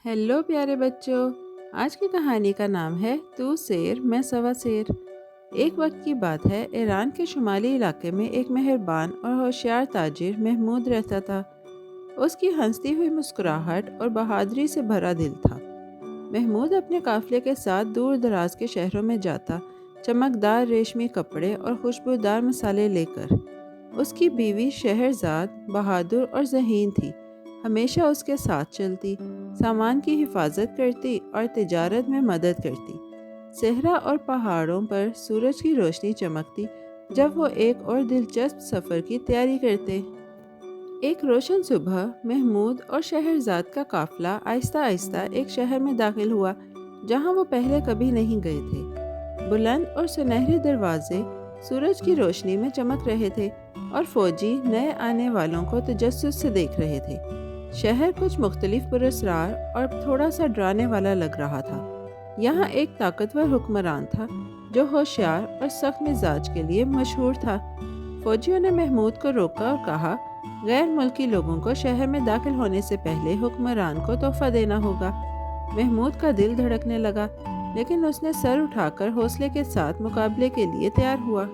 Hello प्यारे बच्चों। आज की कहानी का नाम है तू शेर मैं सवा शेर। एक वक्त की बात है, ईरान के शुमाली इलाके में एक मेहरबान और होशियार ताजिर महमूद रहता था। उसकी हंसती हुई मुस्कुराहट और बहादुरी से भरा दिल था। महमूद अपने काफिले के साथ दूर दराज के शहरों में जाता, चमकदार रेशमी कपड़े और खुशबूदार मसाले लेकर। उसकी बीवी शहरजाद बहादुर और ज़हीन थी, हमेशा उसके साथ चलती, सामान की हिफाजत करती और तिजारत में मदद करती। सहरा और पहाड़ों पर सूरज की रोशनी चमकती जब वो एक और दिलचस्प सफ़र की तैयारी करते। एक रोशन सुबह महमूद और शहरजाद का काफिला आहिस्ता आहिस्ता एक शहर में दाखिल हुआ जहां वो पहले कभी नहीं गए थे। बुलंद और सुनहरे दरवाजे सूरज की रोशनी में चमक रहे थे और फौजी नए आने वालों को तजस्सुस से देख रहे थे। शहर कुछ मुख्तलिफ पुरस्कार और थोड़ा सा डराने वाला लग रहा था। यहाँ एक ताकतवर हुक्मरान था जो होशियार और सख्त मिजाज के लिए मशहूर था। फौजियों ने महमूद को रोका और कहा, गैर मुल्की लोगों को शहर में दाखिल होने से पहले हुक्मरान को तोहफा देना होगा। महमूद का दिल धड़कने लगा, लेकिन उसने सर उठाकर हौसले के साथ मुकाबले के लिए तैयार हुआ।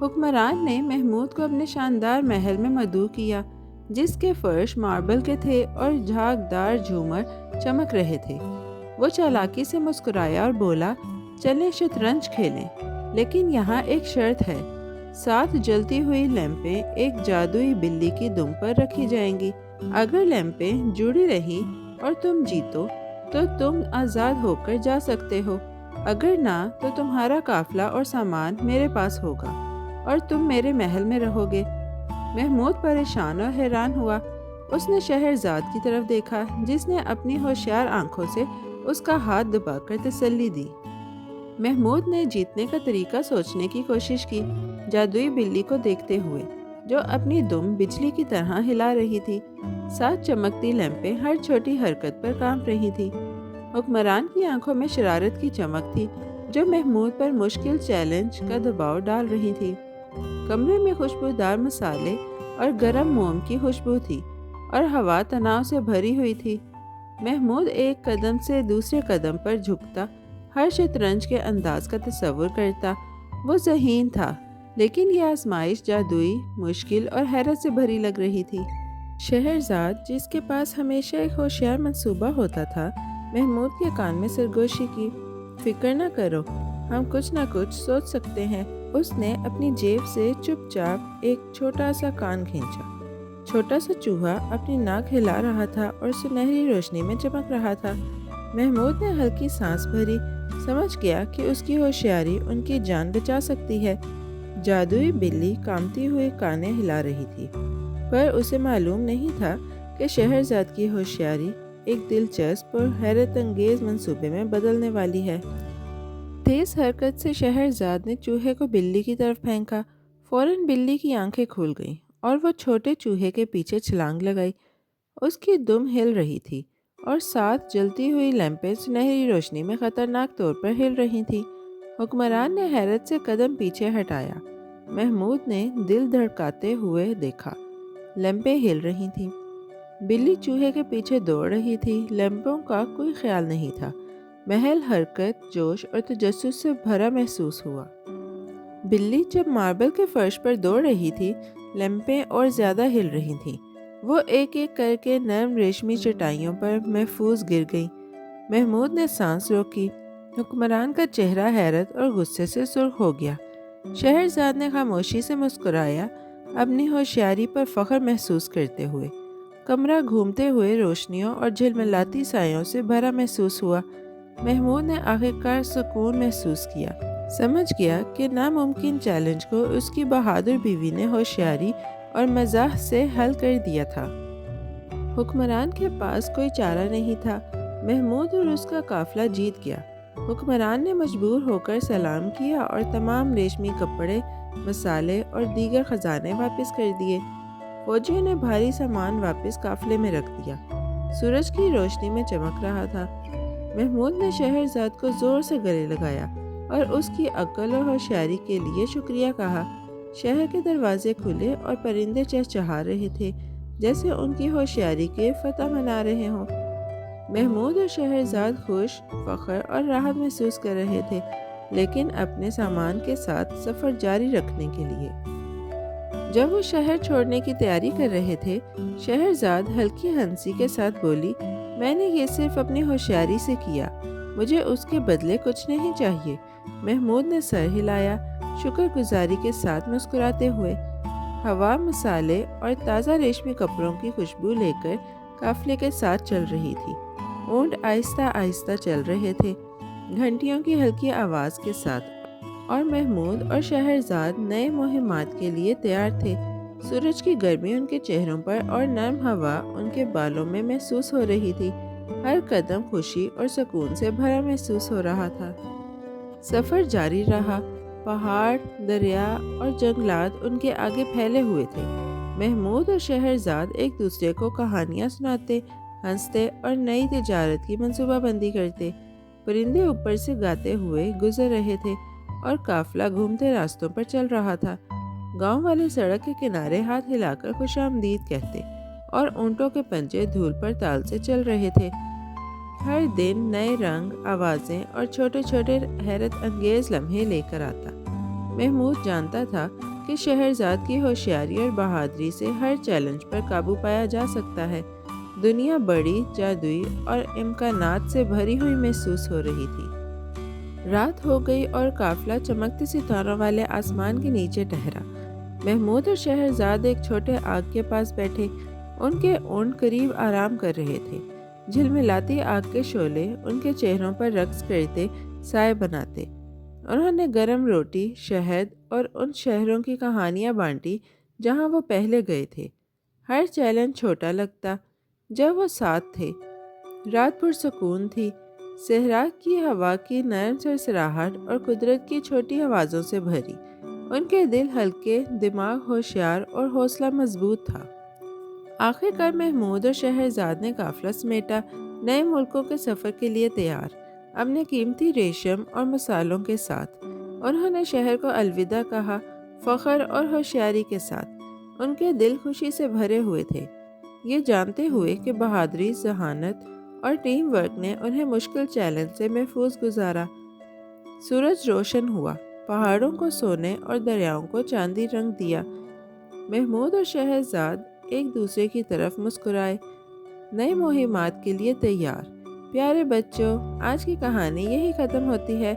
हुक्मरान ने महमूद को अपने शानदार महल में मदऊ किया, जिसके फर्श मार्बल के थे और झागदार झूमर चमक रहे थे। वो चालाकी से मुस्कुराया और बोला, चलें शतरंज खेलें, लेकिन यहाँ एक शर्त है। 7 जलती हुई लैंपें एक जादुई बिल्ली की दुम पर रखी जाएंगी। अगर लैंपें जुड़ी रही और तुम जीतो तो तुम आज़ाद होकर जा सकते हो, अगर ना तो तुम्हारा काफिला और सामान मेरे पास होगा और तुम मेरे महल में रहोगे। महमूद परेशान और हैरान हुआ। उसने शहरजाद की तरफ देखा, जिसने अपनी होशियार आंखों से उसका हाथ दबाकर तसल्ली दी। महमूद ने जीतने का तरीका सोचने की कोशिश की, जादुई बिल्ली को देखते हुए जो अपनी दुम बिजली की तरह हिला रही थी। 7 चमकती लैंपें हर छोटी हरकत पर कांप रही थी। हुक्मरान की आंखों में शरारत की चमक थी, जो महमूद पर मुश्किल चैलेंज का दबाव डाल रही थी। कमरे में खुशबूदार मसाले और गरम मोम की खुशबू थी और हवा तनाव से भरी हुई थी। महमूद एक कदम से दूसरे कदम पर झुकता, हर शतरंज के अंदाज का तस्वुर करता। वो ज़हीन था, लेकिन यह आजमाइश जादुई, मुश्किल और हैरत से भरी लग रही थी। शहरजाद, जिसके पास हमेशा एक होशियार मंसूबा होता था, महमूद के कान में सरगोशी की, फिक्र न करो, हम कुछ न कुछ सोच सकते हैं। उसने अपनी जेब से चुपचाप एक छोटा सा कान खींचा। छोटा सा चूहा अपनी नाक हिला रहा था और सुनहरी रोशनी में चमक रहा था। महमूद ने हल्की सांस भरी, समझ गया कि उसकी होशियारी उनकी जान बचा सकती है। जादुई बिल्ली कांपती हुई कानें हिला रही थी, पर उसे मालूम नहीं था कि शहरजाद की होशियारी एक दिलचस्प और हैरत अंगेज मंसूबे में बदलने वाली है। तेज हरकत से शहरजाद ने चूहे को बिल्ली की तरफ फेंका। फौरन बिल्ली की आंखें खुल गईं और वो छोटे चूहे के पीछे छलांग लगाई। उसकी दुम हिल रही थी और 7 जलती हुई लैंपें सुनहरी रोशनी में खतरनाक तौर पर हिल रही थीं। हुक्मरान ने हैरत से कदम पीछे हटाया। महमूद ने दिल धड़काते हुए देखा, लैंपें हिल रही थीं। बिल्ली चूहे के पीछे दौड़ रही थी। लैंपों का कोई ख्याल नहीं था। महल हरकत, जोश और तजस्सुस से भरा महसूस हुआ। बिल्ली जब मार्बल के फर्श पर दौड़ रही थी, लैंपें और ज़्यादा हिल रही थीं। वो एक एक करके नरम रेशमी चटाइयों पर महफूज गिर गईं। महमूद ने सांस रोकी। हुक्मरान का चेहरा हैरत और गुस्से से सुर्ख हो गया। शहरजाद ने खामोशी से मुस्कुराया, अपनी होशियारी पर फख्र महसूस करते हुए। कमरा घूमते हुए रोशनियों और झिलमिलाती सायों से भरा महसूस हुआ। महमूद ने आखिरकार सुकून महसूस किया, समझ गया कि नामुमकिन चैलेंज को उसकी बहादुर बीवी ने होशियारी और मज़ाक से हल कर दिया था। हुक्मरान के पास कोई चारा नहीं था। महमूद और उसका काफिला जीत गया। हुक्मरान ने मजबूर होकर सलाम किया और तमाम रेशमी कपड़े, मसाले और दीगर खजाने वापस कर दिए। फौजियों ने भारी सामान वापस काफिले में रख दिया। सूरज की रोशनी में चमक रहा था। महमूद ने शहरजाद को जोर से गले लगाया और उसकी अक्ल और होशियारी के लिए शुक्रिया कहा। शहर के दरवाजे खुले और परिंदे चहचहा रहे थे, जैसे उनकी होशियारी के फतह मना रहे हों। محمود اور شہرزاد خوش، فخر اور راحت محسوس کر رہے تھے، لیکن اپنے سامان کے ساتھ سفر جاری رکھنے کے لیے۔ جب وہ شہر چھوڑنے کی تیاری کر رہے تھے، شہرزاد ہلکی ہنسی کے ساتھ بولی، میں نے یہ صرف اپنی ہوشیاری سے کیا، مجھے اس کے بدلے کچھ نہیں چاہیے۔ محمود نے سر ہلایا، شکر گزاری کے ساتھ مسکراتے ہوئے۔ ہوا مسالے اور تازہ ریشمی کپڑوں کی خوشبو لے کر قافلے کے ساتھ چل رہی تھی۔ اونٹ آہستہ آہستہ چل رہے تھے، گھنٹیوں کی ہلکی آواز کے ساتھ، اور محمود اور شہرزاد نئے مہمات کے لیے تیار تھے۔ سورج کی گرمی ان کے چہروں پر اور نرم ہوا ان کے بالوں میں محسوس ہو رہی تھی۔ ہر قدم خوشی اور سکون سے بھرا محسوس ہو رہا تھا۔ سفر جاری رہا، پہاڑ، دریا اور جنگلات ان کے آگے پھیلے ہوئے تھے۔ محمود اور شہرزاد ایک دوسرے کو کہانیاں سناتے، ہنستے اور نئی تجارت کی منصوبہ بندی کرتے۔ پرندے اوپر سے گاتے ہوئے گزر رہے تھے اور قافلہ گھومتے راستوں پر چل رہا تھا۔ گاؤں والے سڑک کے کنارے ہاتھ ہلا کر خوش آمدید کہتے اور اونٹوں کے پنجے دھول پر تال سے چل رہے تھے۔ ہر دن نئے رنگ، آوازیں اور چھوٹے چھوٹے حیرت انگیز لمحے لے کر آتا۔ محمود جانتا تھا کہ شہرزاد کی ہوشیاری اور بہادری سے ہر چیلنج پر قابو پایا جا سکتا ہے۔ دنیا بڑی، جادوئی اور امکانات سے بھری ہوئی محسوس ہو رہی تھی۔ رات ہو گئی اور قافلہ چمکتے ستاروں والے آسمان کے نیچے ٹھہرا۔ محمود اور شہرزاد ایک چھوٹے آگ کے پاس بیٹھے، ان کے اونٹ قریب آرام کر رہے تھے۔ جھلملاتی آگ کے شعلے ان کے چہروں پر رقص کرتے، سائے بناتے۔ انہوں نے گرم روٹی، شہد اور ان شہروں کی کہانیاں بانٹی جہاں وہ پہلے گئے تھے۔ ہر چیلنج چھوٹا لگتا جب وہ ساتھ تھے۔ رات پرسکون تھی، صحرا کی ہوا کی نرم سرسراہٹ اور قدرت کی چھوٹی آوازوں سے بھری۔ ان کے دل ہلکے، دماغ ہوشیار اور حوصلہ مضبوط تھا۔ آخرکار محمود اور شہرزاد نے قافلہ سمیٹا، نئے ملکوں کے سفر کے لیے تیار، اپنے قیمتی ریشم اور مصالوں کے ساتھ۔ انہوں نے شہر کو الوداع کہا، فخر اور ہوشیاری کے ساتھ۔ ان کے دل خوشی سے بھرے ہوئے تھے، یہ جانتے ہوئے کہ بہادری، ذہانت اور ٹیم ورک نے انہیں مشکل چیلنج سے محفوظ گزارا۔ سورج روشن ہوا، پہاڑوں کو سونے اور دریاؤں کو چاندی رنگ دیا۔ محمود اور شہرزاد ایک دوسرے کی طرف مسکرائے، نئی مہمات کے لیے تیار۔ پیارے بچوں، آج کی کہانی یہی ختم ہوتی ہے۔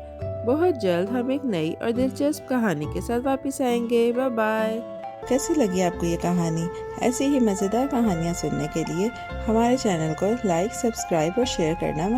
بہت جلد ہم ایک نئی اور دلچسپ کہانی کے ساتھ واپس آئیں گے۔ Bye bye. کیسی لگی آپ کو یہ کہانی؟ ایسی ہی مزیدار کہانیاں سننے کے لیے ہمارے چینل کو لائک، سبسکرائب اور شیئر کرنا مت